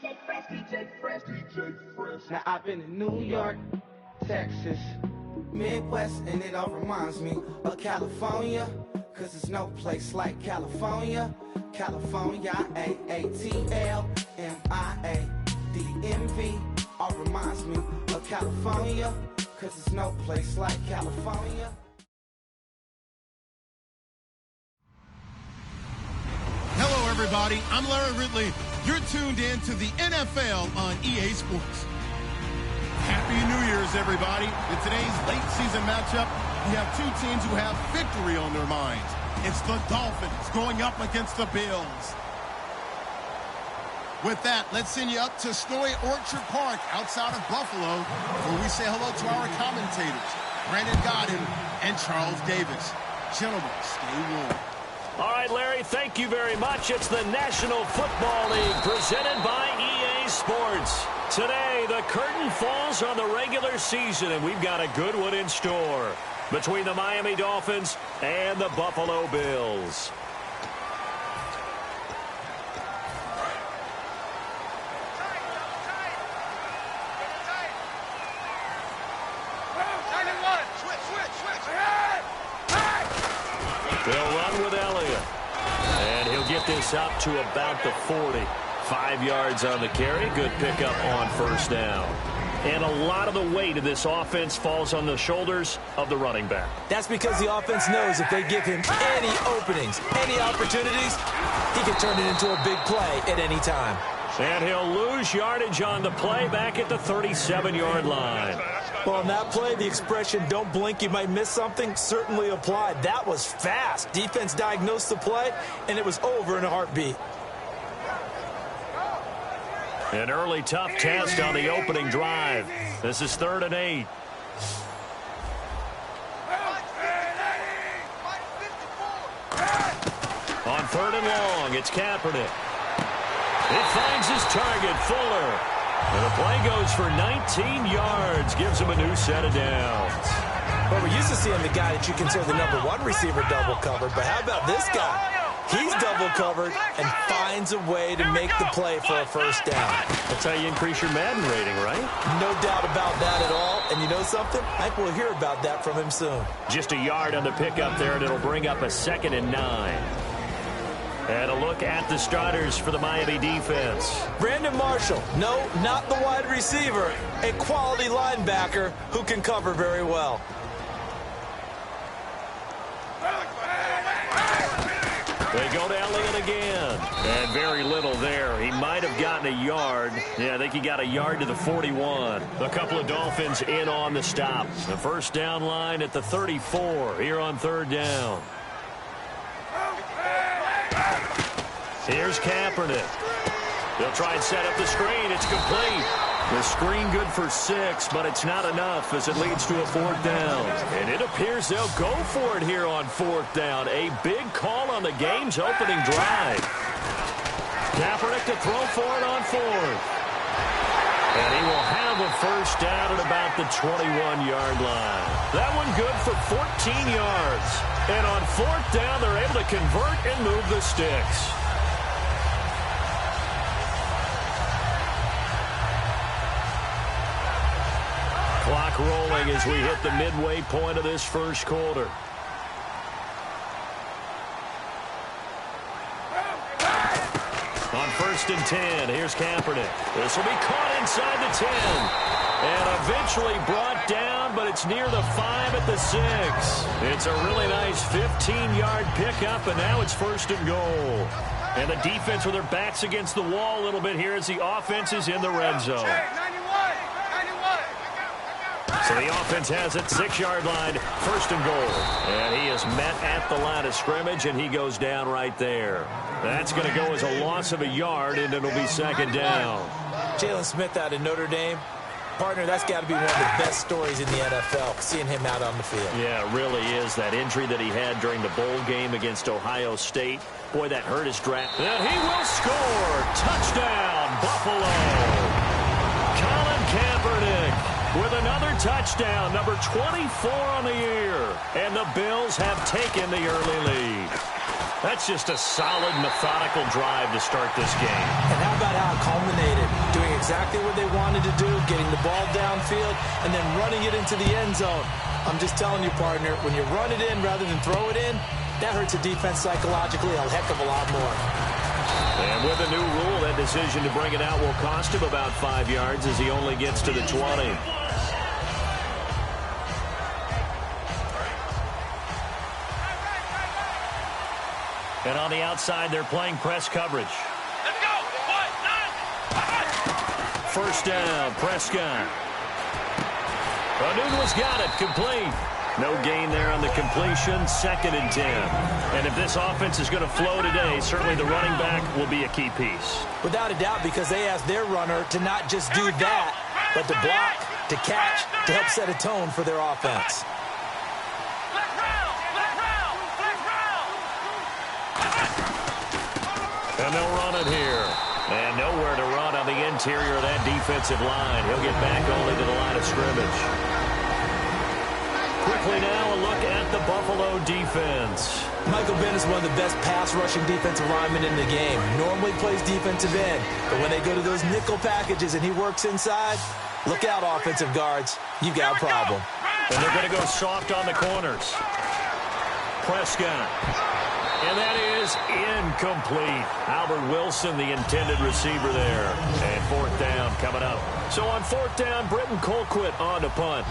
Now I've been in New York, Texas, Midwest, and it all reminds me of California, cause there's no place like California. California, AATLMIADMV, all reminds me of California, cause there's no place like California. Hello, everybody. I'm Larry Ridley. You're tuned in to the NFL on EA Sports. Happy New Year's, everybody. In today's late season matchup, we have two teams who have victory on their minds. It's the Dolphins going up against the Bills. With that, let's send you up to snowy Orchard Park outside of Buffalo, where we say hello to our commentators, Brandon Godden and Charles Davis. Gentlemen, stay warm. All right, Larry, thank you very much. It's the National Football League presented by EA Sports. Today, the curtain falls on the regular season, and we've got a good one in store between the Miami Dolphins and the Buffalo Bills. They'll run with Elliott. And he'll get this up to about the 40. 5 yards on the carry. Good pickup on first down. And a lot of the weight of this offense falls on the shoulders of the running back. That's because the offense knows if they give him any openings, any opportunities, he can turn it into a big play at any time. And he'll lose yardage on the play back at the 37-yard line. Well, on that play, the expression, don't blink, you might miss something, certainly applied. That was fast. Defense diagnosed the play, and it was over in a heartbeat. An early tough test on the opening drive. This is 3rd and 8. On 3rd and long, it's Kaepernick. It finds his target, Fuller. And the play goes for 19 yards, gives him a new set of downs. Well, we're used to seeing the guy that you consider the #1 receiver double covered, but how about this guy? He's double covered and finds a way to make the play for a first down. That's how you increase your Madden rating, right? No doubt about that at all. And you know something? I think we'll hear about that from him soon. Just a yard on the pickup there, and it'll bring up a 2nd and 9. And a look at the starters for the Miami defense. Brandon Marshall, no, not the wide receiver, a quality linebacker who can cover very well. They go to Elliott again. And very little there. He might have gotten a yard. Yeah, I think he got a yard to the 41. A couple of Dolphins in on the stop. The first down line at the 34 here on 3rd down. Here's Kaepernick. They'll try and set up the screen. It's complete. The screen good for 6, but it's not enough as it leads to a 4th down. And it appears they'll go for it here on 4th down. A big call on the game's opening drive. Kaepernick to throw for it on 4th. And he will have a first down at about the 21-yard line. That one good for 14 yards. And on 4th down, they're able to convert and move the sticks. Clock rolling as we hit the midway point of this first quarter. On 1st and 10, here's Kaepernick. This will be caught inside the 10. And eventually brought down, but it's near the 5 at the 6. It's a really nice 15-yard pickup, and now it's 1st and goal. And the defense with their backs against the wall a little bit here as the offense is in the red zone. So the offense has it, 6-yard line, 1st and goal. And he is met at the line of scrimmage, and he goes down right there. That's going to go as a loss of a yard, and it'll be 2nd down. Jalen Smith out of Notre Dame. Partner, that's got to be one of the best stories in the NFL, seeing him out on the field. Yeah, it really is. That injury that he had during the bowl game against Ohio State. Boy, that hurt his draft. And he will score. Touchdown, Buffalo. Colin Kaepernick with another touchdown, number 24 on the year. And the Bills have taken the early lead. That's just a solid, methodical drive to start this game. And how about how it culminated? Doing exactly what they wanted to do, getting the ball downfield, and then running it into the end zone. I'm just telling you, partner, when you run it in rather than throw it in, that hurts a defense psychologically a heck of a lot more. And with a new rule, that decision to bring it out will cost him about 5 yards as he only gets to the 20. And on the outside, they're playing press coverage. Let's go. 1, 9. First down, Prescott. Anunwa's got it, complete. No gain there on the completion, 2nd and 10. And if this offense is going to flow today, certainly the running back will be a key piece. Without a doubt, because they asked their runner to not just do that, but to block, to catch, to help set a tone for their offense. And they'll run it here. And nowhere to run on the interior of that defensive line. He'll get back only to the line of scrimmage. Quickly now, a look at the Buffalo defense. Michael Bennett is one of the best pass-rushing defensive linemen in the game. Normally plays defensive end, but when they go to those nickel packages and he works inside, look out, offensive guards. You got a problem. And they're going to go soft on the corners. Prescott. And that is incomplete. Albert Wilson, the intended receiver there. And 4th down coming up. So on 4th down, Britton Colquitt on to punt.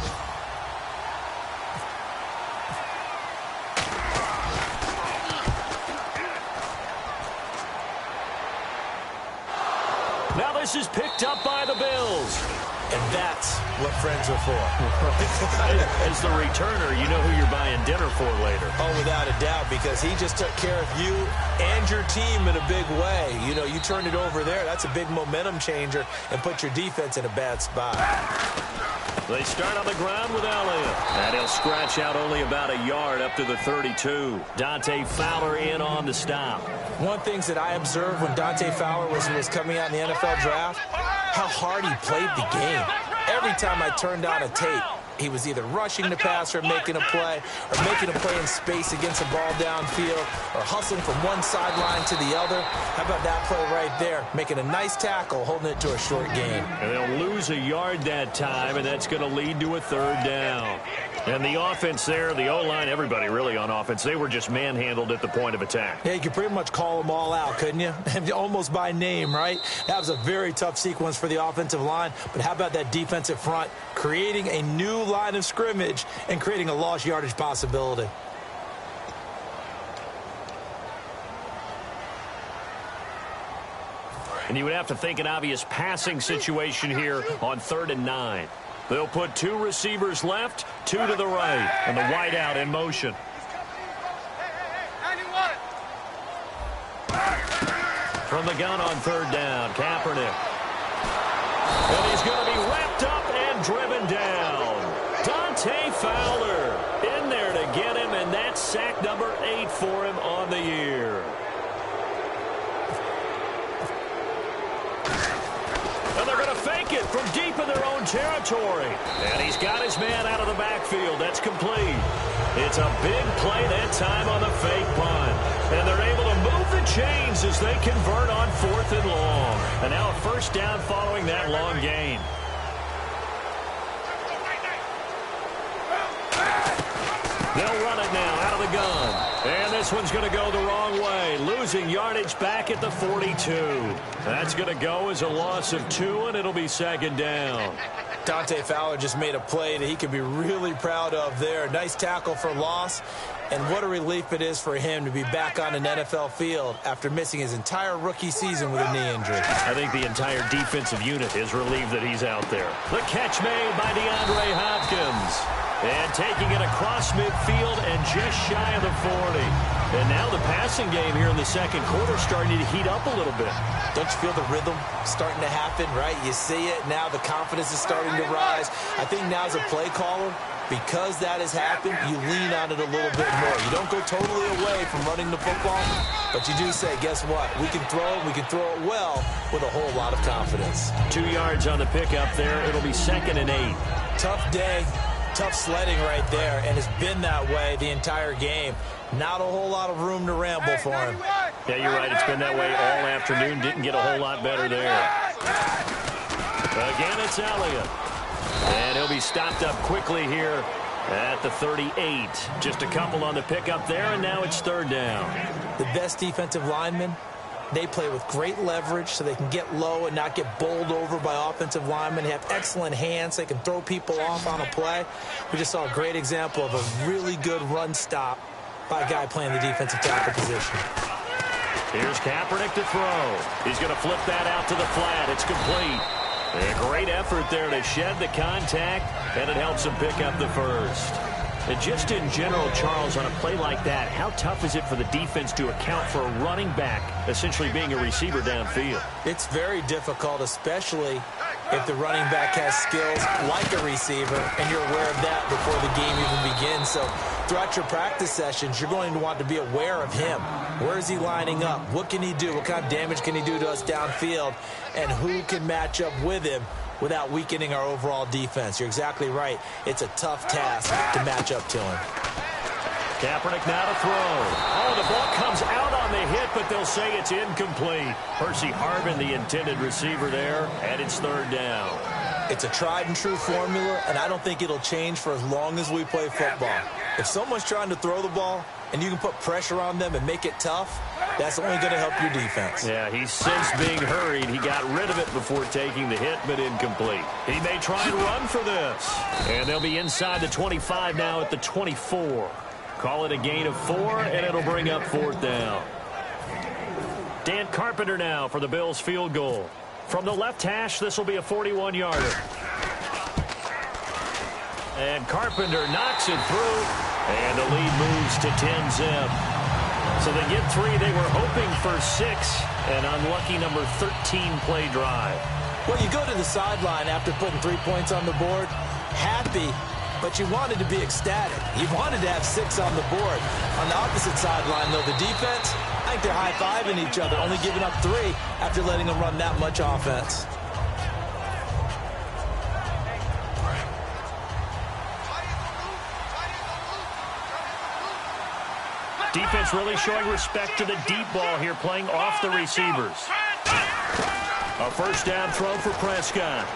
Now this is picked up by the Bills. And that's what friends are for. As the returner, you know who you're buying dinner for later. Oh, without a doubt, because he just took care of you and your team in a big way. You know, you turned it over there. That's a big momentum changer and put your defense in a bad spot. They start on the ground with Elliott. And he'll scratch out only about a yard up to the 32. Dante Fowler in on the stop. One of the things that I observed when Dante Fowler was coming out in the NFL draft, how hard he played the game. Every time I turned on a tape, he was either rushing the passer, making a play, or making a play in space against a ball downfield, or hustling from one sideline to the other. How about that play right there? Making a nice tackle, holding it to a short gain. And they'll lose a yard that time, and that's going to lead to a 3rd down. And the offense there, the O-line, everybody really on offense, they were just manhandled at the point of attack. Yeah, you could pretty much call them all out, couldn't you? Almost by name, right? That was a very tough sequence for the offensive line. But how about that defensive front creating a new line of scrimmage and creating a lost yardage possibility? And you would have to think an obvious passing situation here on 3rd and 9. They'll put 2 receivers left, 2 to the right, and the wideout in motion. From the gun on 3rd down, Kaepernick. And he's going to be wrapped up and driven down. Dante Fowler in there to get him, and that's sack number 8 for him on the year. And they're going to fake it from deep in their own territory. And he's got his man out of the backfield. That's complete. It's a big play that time on the fake punt. And they're able to move the chains as they convert on 4th and long. And now a 1st down following that long gain. They'll run it now out of the gun. And this one's going to go the wrong way. Losing yardage back at the 42. That's going to go as a loss of 2, and it'll be 2nd down. Dante Fowler just made a play that he could be really proud of there. Nice tackle for loss. And what a relief it is for him to be back on an NFL field after missing his entire rookie season with a knee injury. I think the entire defensive unit is relieved that he's out there. The catch made by DeAndre Hopkins. And taking it across midfield and just shy of the 40. And now the passing game here in the 2nd quarter starting to heat up a little bit. Don't you feel the rhythm starting to happen, right? You see it now. The confidence is starting to rise. I think now as a play caller, because that has happened, you lean on it a little bit more. You don't go totally away from running the football, but you do say, guess what? We can throw it. We can throw it well with a whole lot of confidence. 2 yards on the pickup there. It'll be 2nd and 8. Tough day. Tough sledding right there, and it's been that way the entire game. Not a whole lot of room to ramble for him. Yeah, you're right. It's been that way all afternoon. Didn't get a whole lot better there. Again, it's Elliott. And he'll be stopped up quickly here at the 38. Just a couple on the pickup there, and now it's third down. The best defensive linemen, they play with great leverage so they can get low and not get bowled over by offensive linemen. They have excellent hands. They can throw people off on a play. We just saw a great example of a really good run stop by a guy playing the defensive tackle position. Here's Kaepernick to throw. He's going to flip that out to the flat. It's complete. A great effort there to shed the contact, and it helps him pick up the first. And just in general, Charles, on a play like that, how tough is it for the defense to account for a running back essentially being a receiver downfield? It's very difficult, especially if the running back has skills like a receiver, and you're aware of that before the game even begins. So throughout your practice sessions, you're going to want to be aware of him. Where is he lining up? What can he do? What kind of damage can he do to us downfield? And who can match up with him without weakening our overall defense? You're exactly right. It's a tough task to match up to him. Kaepernick now to throw. Oh, the ball comes out on the hit, but they'll say it's incomplete. Percy Harvin, the intended receiver there, and it's third down. It's a tried and true formula, and I don't think it'll change for as long as we play football. If someone's trying to throw the ball and you can put pressure on them and make it tough, that's only going to help your defense. Yeah, he's since being hurried. He got rid of it before taking the hit, but incomplete. He may try and run for this. And they'll be inside the 25 now at the 24. Call it a gain of 4, and it'll bring up fourth down. Dan Carpenter now for the Bills field goal. From the left hash, this will be a 41-yarder. And Carpenter knocks it through, and the lead moves to 10-zip. So they get 3. They were hoping for 6, an unlucky number 13 play drive. Well, you go to the sideline after putting 3 points on the board, happy, but you wanted to be ecstatic. You wanted to have 6 on the board. On the opposite sideline, though, the defense, I think they're high-fiving each other, only giving up 3 after letting them run that much offense. Defense really showing respect to the deep ball here, playing off the receivers. A first down throw for Prescott.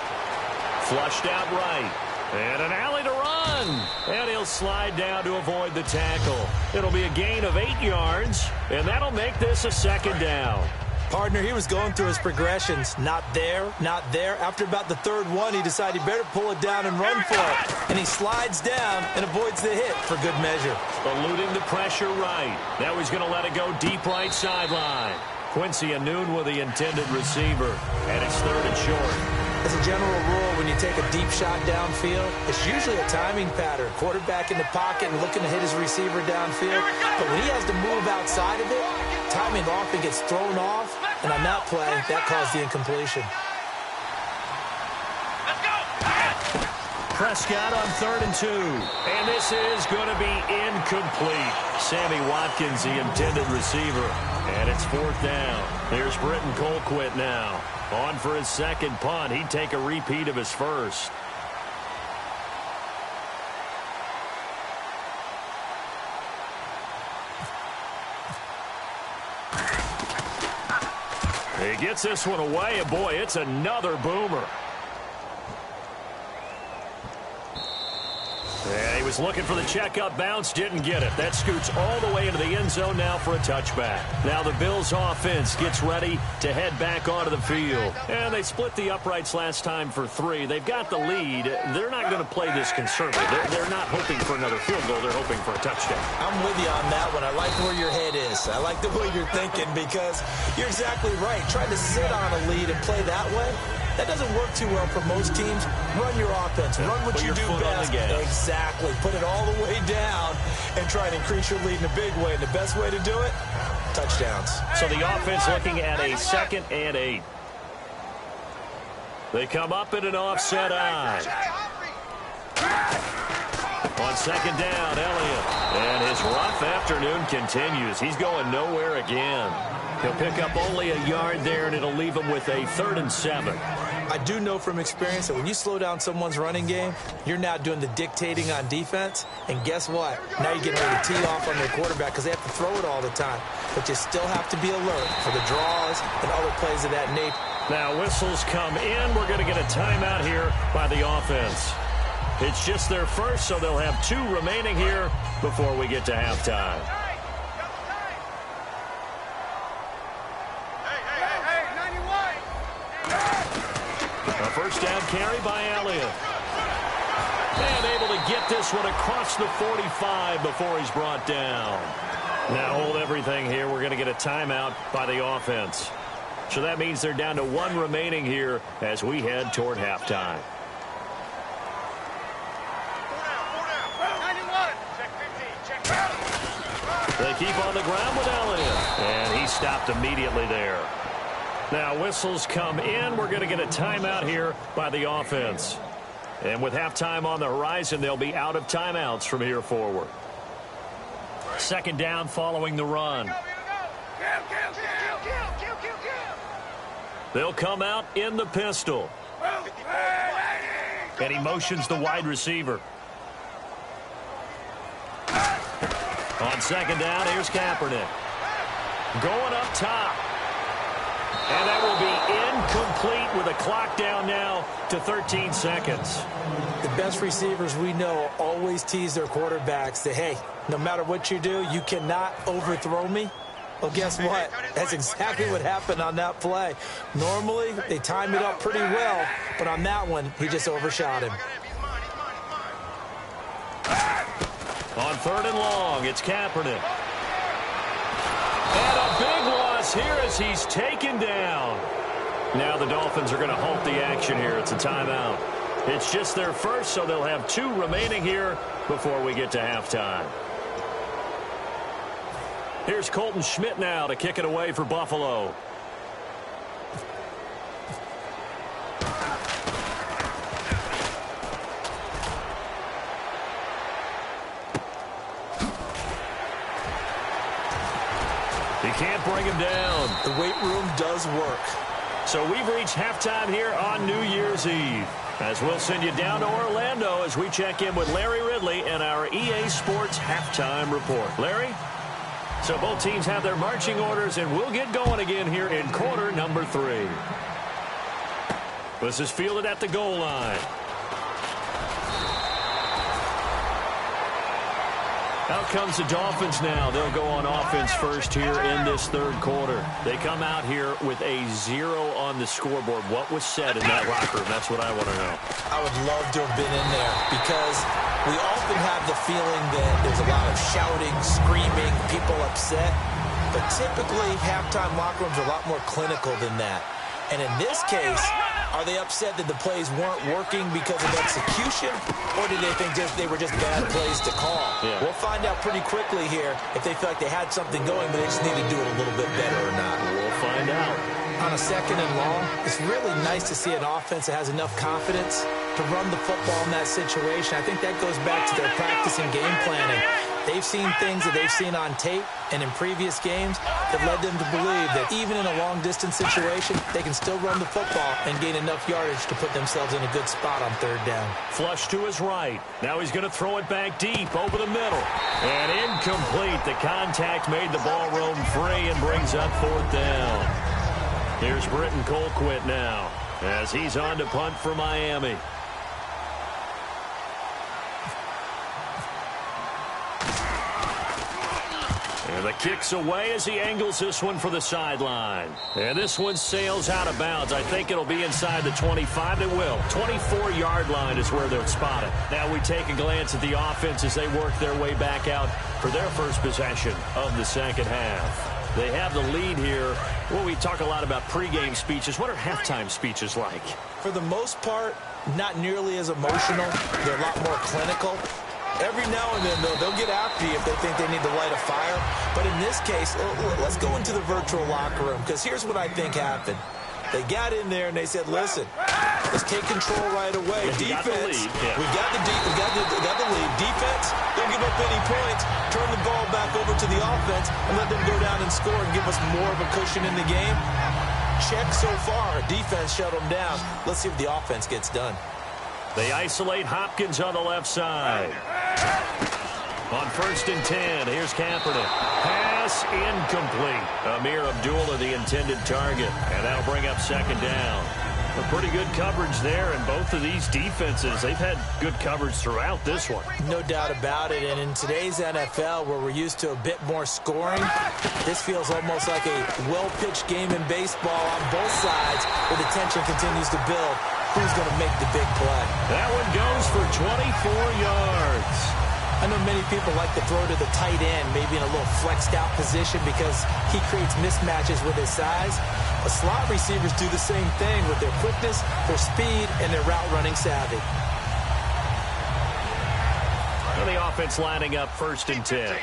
Flushed out right. And an alley to run. And he'll slide down to avoid the tackle. It'll be a gain of 8 yards, and that'll make this a second down. Partner, he was going through his progressions. Not there, not there. After about the third one, he decided he better pull it down and run for it. And he slides down and avoids the hit for good measure. Eluding the pressure right. Now he's going to let it go deep right sideline. Quincy Anoon with the intended receiver. And it's third and short. As a general rule, when you take a deep shot downfield, it's usually a timing pattern. Quarterback in the pocket and looking to hit his receiver downfield. But when he has to move outside of it, timing often gets thrown off. And on that play, that caused the incompletion. Prescott on 3rd and 2. And this is going to be incomplete. Sammy Watkins, the intended receiver. And it's fourth down. Here's Britton Colquitt now. On for his second punt. He'd take a repeat of his first. He gets this one away, and boy, it's another boomer. Yeah, he was looking for the checkup bounce, didn't get it. That scoots all the way into the end zone now for a touchback. Now the Bills offense gets ready to head back onto the field. And they split the uprights last time for 3. They've got the lead. They're not going to play this conservative. They're not hoping for another field goal. They're hoping for a touchdown. I'm with you on that one. I like where your head is. I like the way you're thinking because you're exactly right. Trying to sit on a lead and play that way, that doesn't work too well for most teams. Run your offense. Run what you do best. Exactly. Put it all the way down and try and increase your lead in a big way. And the best way to do it, touchdowns. So the offense looking at a 2nd and 8. They come up in an offset eye. On 2nd down, Elliott. And his rough afternoon continues. He's going nowhere again. He'll pick up only a yard there, and it'll leave him with a 3rd and 7. I I do know from experience that when you slow down someone's running game, you're now doing the dictating on defense. And guess what? Now you're getting ready to tee off on their quarterback because they have to throw it all the time. But you still have to be alert for the draws and other plays of that nature. Now whistles come in. We're going to get a timeout here by the offense. It's just their first, so they'll have 2 remaining here before we get to halftime. A first down carry by Elliott. And able to get this one across the 45 before he's brought down. Now hold everything here. We're going to get a timeout by the offense. So that means they're down to 1 remaining here as we head toward halftime. They keep on the ground with Elliott. And he stopped immediately there. Now whistles come in. We're going to get a timeout here by the offense. And with halftime on the horizon, they'll be out of timeouts from here forward. Second down following the run. They'll come out in the pistol. And he motions the wide receiver. On second down, here's Kaepernick. Going up top. And that will be incomplete with a clock down now to 13 seconds. The best receivers we know always tease their quarterbacks that, hey, no matter what you do, you cannot overthrow me. Well, guess what? That's exactly what happened on that play. Normally, they time it up pretty well, but on that one, he just overshot him. On third and long, it's Kaepernick. And a big loss here as he's taken down. Now the Dolphins are going to halt the action here. It's a timeout. It's just their first, so they'll have 2 remaining here before we get to halftime. Here's Colton Schmidt now to kick it away for Buffalo. He can't bring him down. The weight room does work. So we've reached halftime here on New Year's Eve. As we'll send you down to Orlando as we check in with Larry Ridley and our EA Sports Halftime Report. Larry? So both teams have their marching orders, and we'll get going again here in quarter number 3. This is fielded at the goal line. Out comes the Dolphins now. They'll go on offense first here in this third quarter. They come out here with a 0 on the scoreboard. What was said in that locker room? That's what I want to know. I would love to have been in there because we often have the feeling that there's a lot of shouting, screaming, people upset. But typically, halftime locker rooms are a lot more clinical than that. And in this case, are they upset that the plays weren't working because of execution, or did they think they were just bad plays to call? Yeah. We'll find out pretty quickly here if they feel like they had something going, but they just need to do it a little bit better or not. We'll find out. On a second and long, it's really nice to see an offense that has enough confidence to run the football in that situation. I think that goes back to their practice and game planning. They've seen things that they've seen on tape and in previous games that led them to believe that even in a long-distance situation, they can still run the football and gain enough yardage to put themselves in a good spot on third down. Flush to his right. Now he's going to throw it back deep over the middle. And incomplete. The contact made the ball roam free and brings up fourth down. Here's Britton Colquitt now as he's on to punt for Miami. And the kick's away as he angles this one for the sideline. And this one sails out of bounds. I think it'll be inside the 25. It will. 24-yard line is where they'll spot it. Now we take a glance at the offense as they work their way back out for their first possession of the second half. They have the lead here. Well, we talk a lot about pregame speeches. What are halftime speeches like? For the most part, not nearly as emotional. They're a lot more clinical. Every now and then, though, they'll get after you if they think they need to light a fire. But in this case, let's go into the virtual locker room, because here's what I think happened. They got in there and they said, listen, let's take control right away. Defense, we've got the lead. Defense, don't give up any points. Turn the ball back over to the offense and let them go down and score and give us more of a cushion in the game. check so far. Defense shut them down. Let's see if the offense gets done. They isolate Hopkins on the left side. On 1st and 10, here's Kaepernick. Pass incomplete. Amir Abdullah, the intended target. And that'll bring up 2nd down. A pretty good coverage there, and both of these defenses, they've had good coverage throughout this one. No doubt about it, and in today's NFL, where we're used to a bit more scoring, this feels almost like a well-pitched game in baseball on both sides, where the tension continues to build. Who's going to make the big play? That one goes for 24 yards. I know many people like to throw to the tight end, maybe in a little flexed-out position because he creates mismatches with his size. But slot receivers do the same thing with their quickness, their speed, and their route-running savvy. And the offense lining up 1st and 10.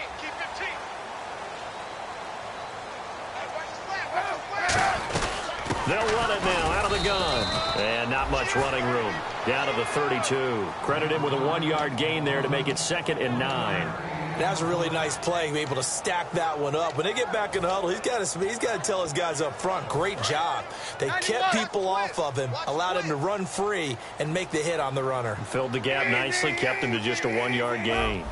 They'll run it now out of the gun. And not much running room. Down to the 32. Credit him with a 1-yard gain there to make it 2nd and 9. That's a really nice play, be able to stack that one up. When they get back in the huddle, he's got to tell his guys up front, great job. They kept people off of him, allowed him to run free, and make the hit on the runner. Filled the gap nicely, kept him to just a 1-yard gain.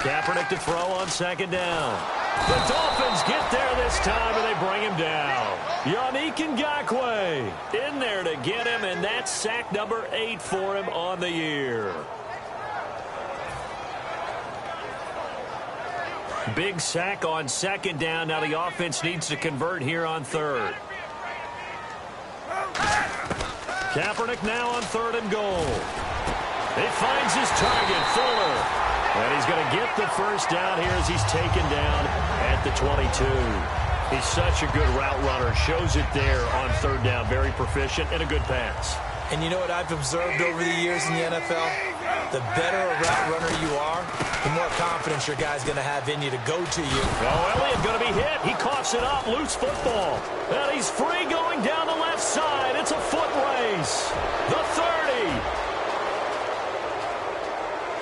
Kaepernick to throw on 2nd down. The Dolphins get there this time, and they bring him down. Yannick Ngakoue in there to get him, and that's sack number 8 for him on the year. Big sack on 2nd down. Now the offense needs to convert here on 3rd. Kaepernick now on 3rd and goal. He finds his target, Fuller. And he's going to get the 1st down here as he's taken down at the 22. He's such a good route runner. Shows it there on 3rd down. Very proficient and a good pass. And you know what I've observed over the years in the NFL? The better a route runner you are, the more confidence your guy's going to have in you to go to you. Oh, Elliott going to be hit. He coughs it up. Loose football. And he's free going down the left side. It's a foot race. The 30.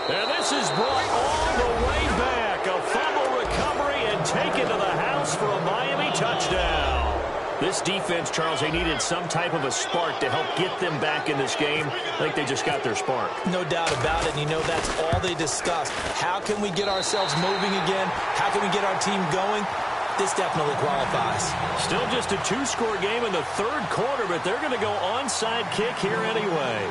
And this is brought all the way back. A fumble recovery and taken to the house for a Miami touchdown. This defense, Charles, they needed some type of a spark to help get them back in this game. I think they just got their spark. No doubt about it. And you know, that's all they discussed. How can we get ourselves moving again? How can we get our team going? This definitely qualifies. Still just a 2-score game in the 3rd quarter, but they're going to go onside kick here anyway.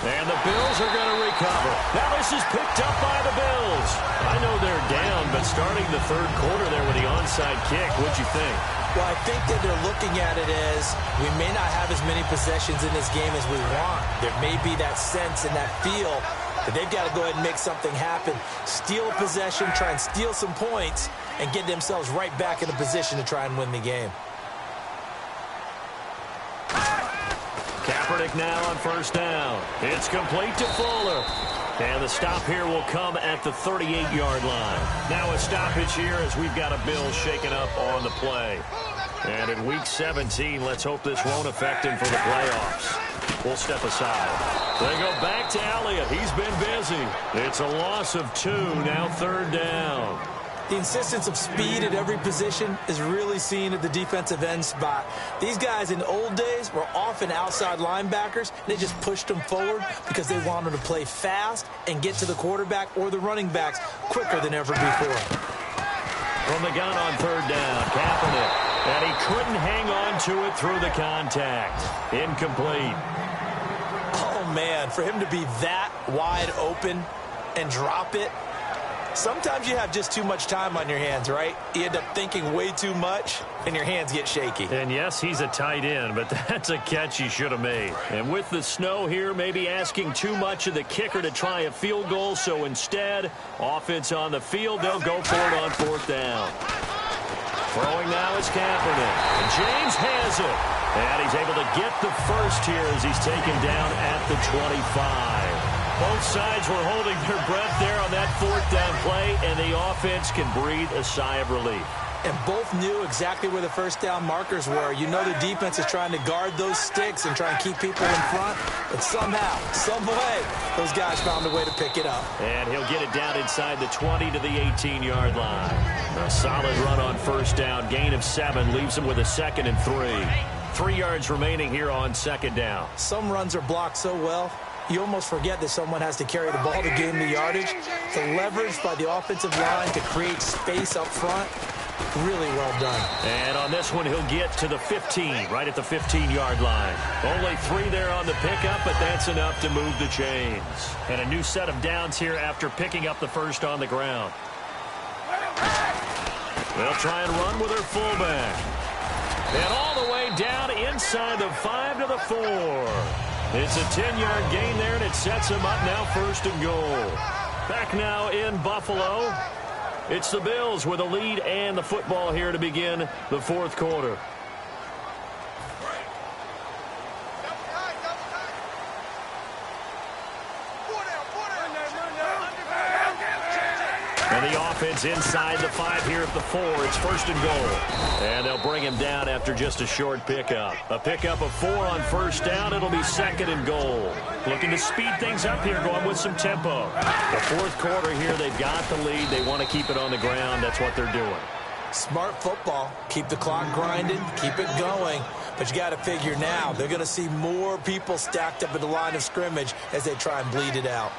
And the Bills are going to recover. Now this is picked up by the Bills. I know they're down, but starting the 3rd quarter there with the onside kick, what'd you think? Well, I think that they're looking at it as we may not have as many possessions in this game as we want. There may be that sense and that feel that they've got to go ahead and make something happen. Steal a possession, try and steal some points, and get themselves right back in a position to try and win the game. Kaepernick now on 1st down. It's complete to Fuller. And the stop here will come at the 38-yard line. Now a stoppage here as we've got a Bill shaken up on the play. And in Week 17, let's hope this won't affect him for the playoffs. We'll step aside. They go back to Elliott. He's been busy. It's a loss of 2, now 3rd down. The insistence of speed at every position is really seen at the defensive end spot. These guys in the old days were often outside linebackers. They just pushed them forward because they wanted to play fast and get to the quarterback or the running backs quicker than ever before. From the gun on 3rd down, Kaepernick. And he couldn't hang on to it through the contact. Incomplete. Oh, man, for him to be that wide open and drop it, sometimes you have just too much time on your hands, right? You end up thinking way too much, and your hands get shaky. And yes, he's a tight end, but that's a catch he should have made. And with the snow here, maybe asking too much of the kicker to try a field goal, so instead, offense on the field, they'll go for it on 4th down. Throwing now is Kaepernick. And James has it. And he's able to get the 1st here as he's taken down at the 25. Both sides were holding their breath there on that fourth down play, and the offense can breathe a sigh of relief. And both knew exactly where the first down markers were. You know the defense is trying to guard those sticks and try and keep people in front. But somehow, some way, those guys found a way to pick it up. And he'll get it down inside the 20 to the 18-yard line. A solid run on first down. Gain of 7 leaves him with a 2nd and 3. 3 yards remaining here on 2nd down. Some runs are blocked so well, you almost forget that someone has to carry the ball to gain the yardage. The leverage by the offensive line to create space up front, really well done. And on this one, he'll get to the 15, right at the 15-yard line. Only 3 there on the pickup, but that's enough to move the chains. And a new set of downs here after picking up the first on the ground. They'll try and run with their fullback. And all the way down inside the 5 to the 4. It's a 10-yard gain there, and it sets him up now 1st and goal. Back now in Buffalo. It's the Bills with a lead and the football here to begin the 4th quarter. And the offense inside the 5 here at the 4. It's 1st and goal. And they'll bring him down after just a short pickup. A pickup of 4 on first down. It'll be 2nd and goal. Looking to speed things up here, going with some tempo. The 4th quarter here, they've got the lead. They want to keep it on the ground. That's what they're doing. Smart football. Keep the clock grinding. Keep it going. But you got to figure now, they're going to see more people stacked up at the line of scrimmage as they try and bleed it out.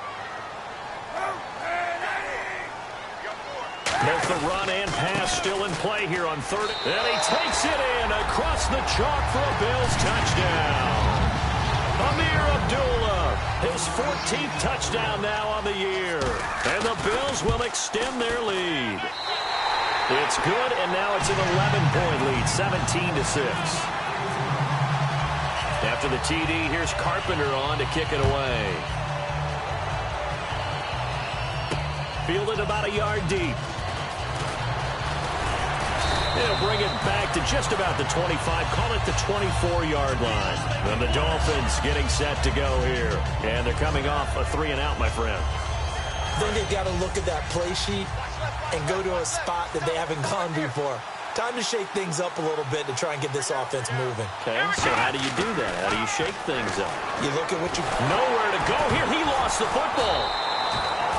Both the run and pass still in play here on 3rd. And he takes it in across the chalk for a Bills touchdown. Amir Abdullah, his 14th touchdown now on the year. And the Bills will extend their lead. It's good, and now it's an 11-point lead, 17-6. After the TD, here's Carpenter on to kick it away. Fielded about a yard deep. They'll bring it back to just about the 25. Call it the 24-yard line. And the Dolphins getting set to go here. And they're coming off a 3-and-out, my friend. Then they've got to look at that play sheet and go to a spot that they haven't gone before. Time to shake things up a little bit to try and get this offense moving. Okay, so how do you do that? How do you shake things up? You look at what you... Nowhere to go here. He lost the football.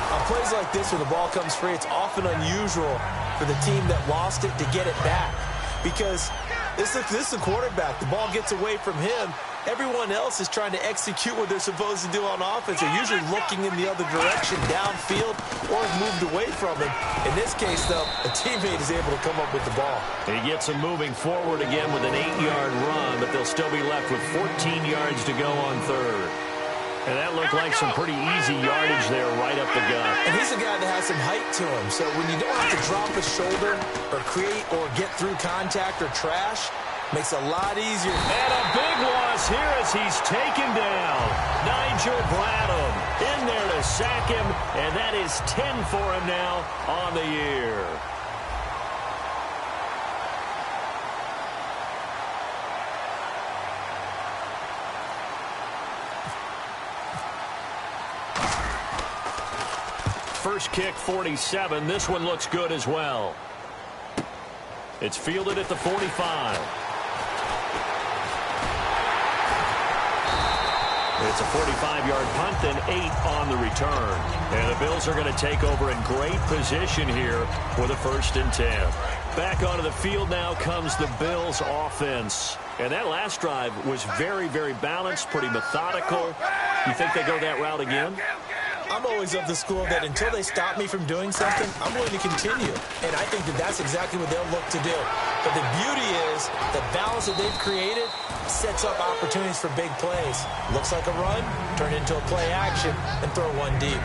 On plays like this, when the ball comes free, it's often unusual for the team that lost it to get it back. Because this is a quarterback. The ball gets away from him. Everyone else is trying to execute what they're supposed to do on offense. They're usually looking in the other direction, downfield, or have moved away from him. In this case, though, a teammate is able to come up with the ball. He gets him moving forward again with an 8-yard run, but they'll still be left with 14 yards to go on 3rd. And that looked like some pretty easy yardage there right up the gut. And he's a guy that has some height to him. So when you don't have to drop a shoulder or create or get through contact or trash, makes it a lot easier. And a big loss here as he's taken down. Nigel Bradham in there to sack him. And that is 10 for him now on the year. First kick, 47. This one looks good as well. It's fielded at the 45. It's a 45-yard punt, then 8 on the return. And the Bills are going to take over in great position here with a 1st and 10. Back onto the field now comes the Bills offense. And that last drive was very, very balanced, pretty methodical. You think they go that route again? I'm always of the school that until they stop me from doing something, I'm going to continue. And I think that that's exactly what they'll look to do. But the beauty is the balance that they've created sets up opportunities for big plays. Looks like a run, turn into a play action, and throw one deep.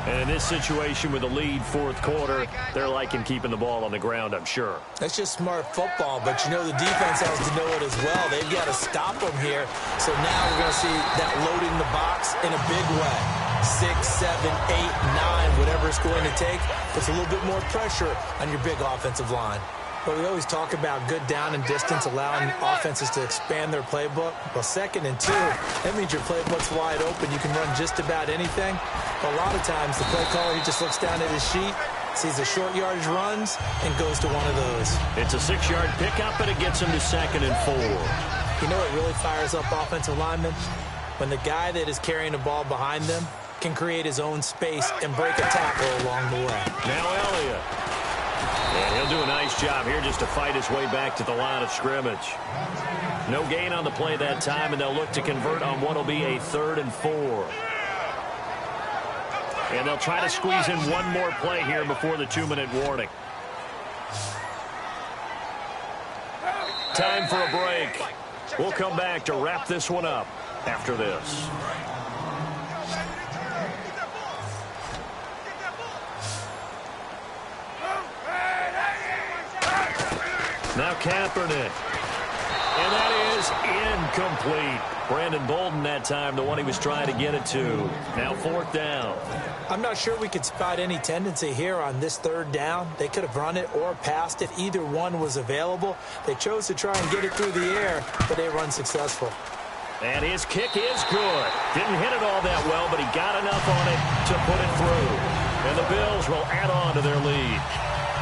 And in this situation with the lead 4th quarter, they're liking keeping the ball on the ground, I'm sure. That's just smart football, but you know the defense has to know it as well. They've got to stop them here. So now we're going to see that loading the box in a big way. 6, 7, 8, 9, whatever it's going to take, puts a little bit more pressure on your big offensive line. But we always talk about good down and distance, allowing offenses to expand their playbook. Well, 2nd and 2, that means your playbook's wide open. You can run just about anything. But a lot of times, the play caller, he just looks down at his sheet, sees the short yardage runs, and goes to one of those. It's a 6-yard pickup, and it gets him to 2nd and 4. You know what really fires up offensive linemen? When the guy that is carrying the ball behind them can create his own space and break a tackle along the way. Now Elliott. And he'll do a nice job here just to fight his way back to the line of scrimmage. No gain on the play that time, and they'll look to convert on what will be a 3rd and 4. And they'll try to squeeze in one more play here before the 2-minute warning. Time for a break. We'll come back to wrap this one up after this. Now Kaepernick. And that is incomplete. Brandon Bolden that time, the one he was trying to get it to. Now 4th down. I'm not sure we could spot any tendency here on this 3rd down. They could have run it or passed it. Either one was available. They chose to try and get it through the air, but they were unsuccessful. And his kick is good. Didn't hit it all that well, but he got enough on it to put it through. And the Bills will add on to their lead.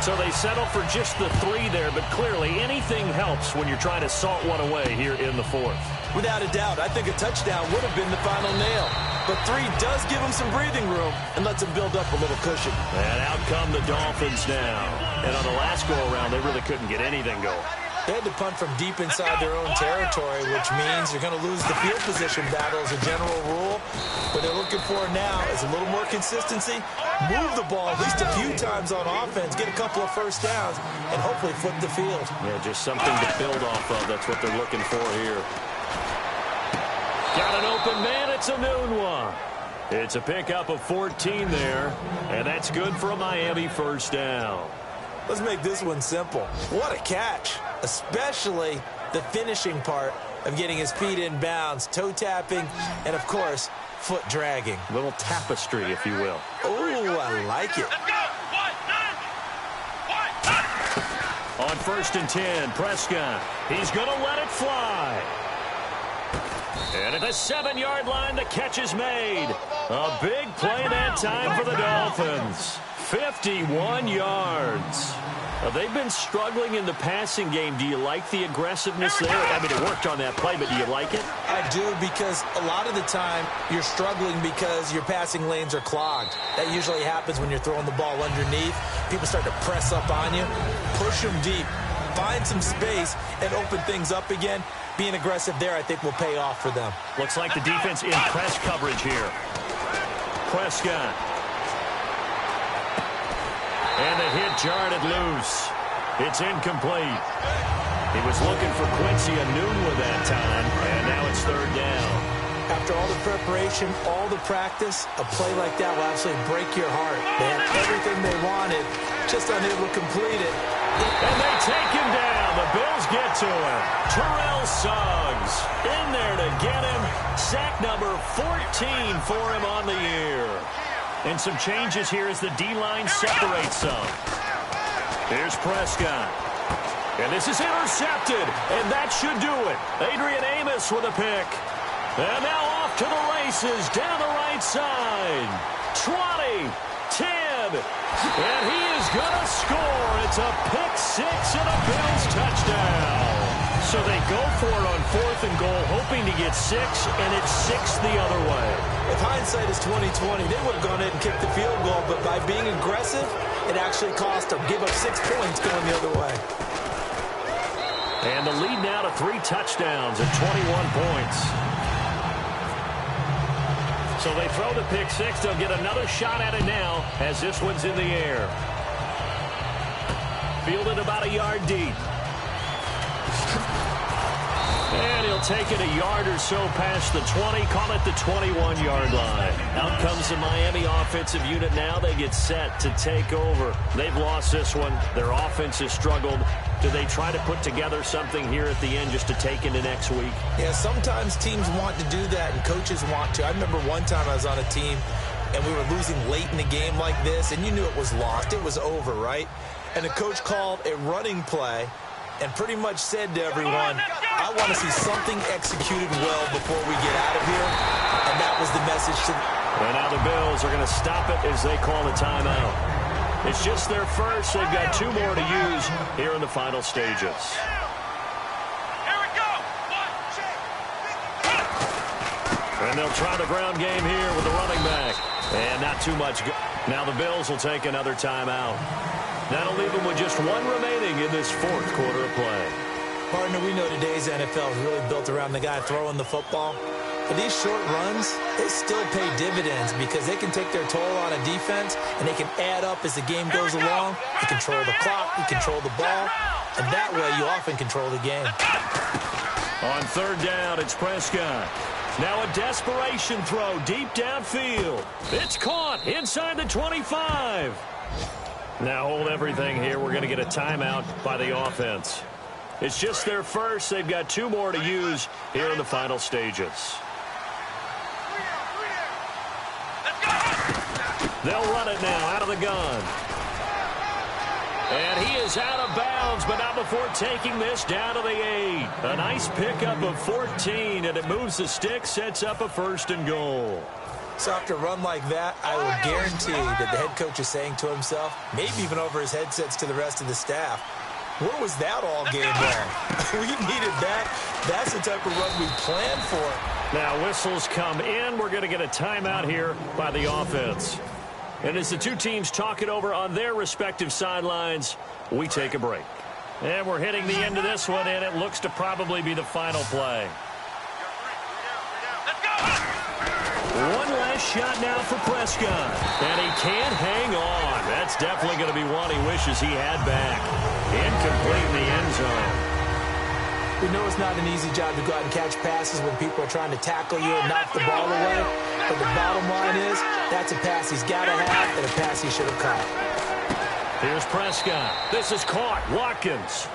So they settle for just the 3 there, but clearly anything helps when you're trying to salt one away here in the 4th. Without a doubt, I think a touchdown would have been the final nail. But 3 does give them some breathing room and lets them build up a little cushion. And out come the Dolphins now. And on the last go-around, they really couldn't get anything going. They had to punt from deep inside their own territory, which means you're going to lose the field position battle as a general rule. What they're looking for now is a little more consistency, move the ball at least a few times on offense, get a couple of first downs, and hopefully flip the field. Yeah, just something to build off of. That's what they're looking for here. Got an open man. It's a noon one. It's a pickup of 14 there, and that's good for a Miami 1st down. Let's make this one simple. What a catch, especially the finishing part of getting his feet in bounds, toe tapping, and, of course, foot dragging. A little tapestry, if you will. Oh, I like it. On 1st and 10, Prescott. He's going to let it fly. And at the 7-yard line, the catch is made. A big play that time for the Dolphins. 51 yards. They've been struggling in the passing game. Do you like the aggressiveness there? I mean, it worked on that play, but do you like it? I do, because a lot of the time you're struggling because your passing lanes are clogged. That usually happens when you're throwing the ball underneath. People start to press up on you. Push them deep. Find some space and open things up again. Being aggressive there, I think, will pay off for them. Looks like the defense in press coverage here. Prescott. And the hit jarred it loose. It's incomplete. He was looking for Quincy Enunwa that time, and now it's 3rd down. After all the preparation, all the practice, a play like that will absolutely break your heart. They had everything they wanted, just unable to complete it. And they take him down. The Bills get to him. Terrell Suggs in there to get him. Sack number 14 for him on the year. And some changes here as the D-line separates some. Here's Prescott. And this is intercepted. And that should do it. Adrian Amos with a pick. And now off to the races down the right side. 20, 10, and he is going to score. It's a pick 6 and a Bills touchdown. So they go for it on 4th and goal, hoping to get 6, and it's 6 the other way. If hindsight is 20/20, they would have gone ahead and kicked the field goal, but by being aggressive, it actually cost them. Give up 6 points going the other way. And the lead now to 3 touchdowns at 21 points. So they throw the pick 6. They'll get another shot at it now as this one's in the air. Fielded about a yard deep. And he'll take it a yard or so past the 20, call it the 21-yard line. Out comes the Miami offensive unit now. They get set to take over. They've lost this one. Their offense has struggled. Do they try to put together something here at the end just to take into next week? Yeah, sometimes teams want to do that and coaches want to. I remember one time I was on a team and we were losing late in a game like this, and you knew it was lost. It was over, right? and the coach called a running play and pretty much said to everyone, I want to see something executed well before we get out of here. And that was the message to And now the Bills are going to stop it as they call a timeout. It's just their first. They've got 2 more to use here in the final stages. And they'll try the ground game here with the running back. And not too much. Now the Bills will take another timeout. That'll leave them with just 1 remaining in this 4th quarter of play. Partner, we know today's NFL is really built around the guy throwing the football. But these short runs, they still pay dividends because they can take their toll on a defense and they can add up as the game goes along. You control the clock, you control the ball, and that way you often control the game. On 3rd down, it's Prescott. Now a desperation throw deep downfield. It's caught inside the 25. Now hold everything here. We're going to get a timeout by the offense. It's just their first. They've got 2 more to use here in the final stages. They'll run it now out of the gun. And he is out of bounds, but not before taking this down to the 8. A nice pickup of 14, and it moves the stick, sets up a 1st and goal. So after a run like that, I will guarantee that the head coach is saying to himself, maybe even over his headsets to the rest of the staff, where was that all game long? We needed that. That's the type of run we planned for. Now whistles come in. We're going to get a timeout here by the offense. And as the 2 teams talk it over on their respective sidelines, we take a break. And we're hitting the end of this one, and it looks to probably be the final play. One last shot now for Prescott. And he can't hang on. That's definitely going to be one he wishes he had back. Incomplete in the end zone. We know it's not an easy job to go out and catch passes when people are trying to tackle you and knock the ball away. But the bottom line is, that's a pass he's got to have and a pass he should have caught. Here's Prescott. This is caught. Watkins.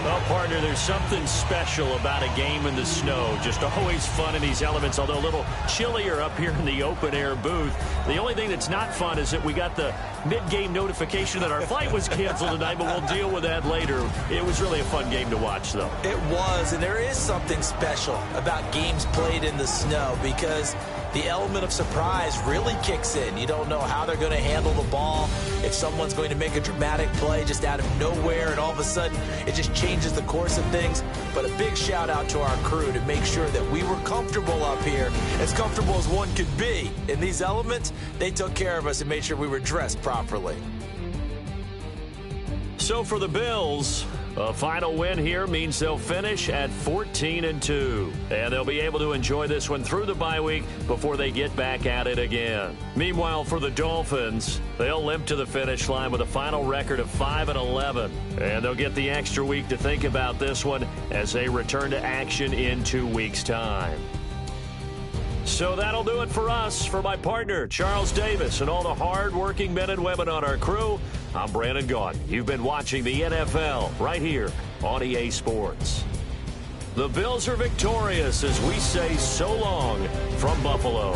Well, partner, there's something special about a game in the snow. Just always fun in these elements, although a little chillier up here in the open-air booth. The only thing that's not fun is that we got the mid-game notification that our flight was canceled tonight, but we'll deal with that later. It was really a fun game to watch, though. It was, and there is something special about games played in the snow because the element of surprise really kicks in. You don't know how they're going to handle the ball, if someone's going to make a dramatic play just out of nowhere, and all of a sudden it just changes the course of things. But a big shout out to our crew to make sure that we were comfortable up here, as comfortable as one could be. In these elements, they took care of us and made sure we were dressed properly. So for the Bills, a final win here means they'll finish at 14-2. And they'll be able to enjoy this one through the bye week before they get back at it again. Meanwhile, for the Dolphins, they'll limp to the finish line with a final record of 5-11. And they'll get the extra week to think about this one as they return to action in 2 weeks' time. So that'll do it for us. For my partner, Charles Davis, and all the hard-working men and women on our crew, I'm Brandon Gaudin. You've been watching the NFL right here on EA Sports. The Bills are victorious as we say so long from Buffalo.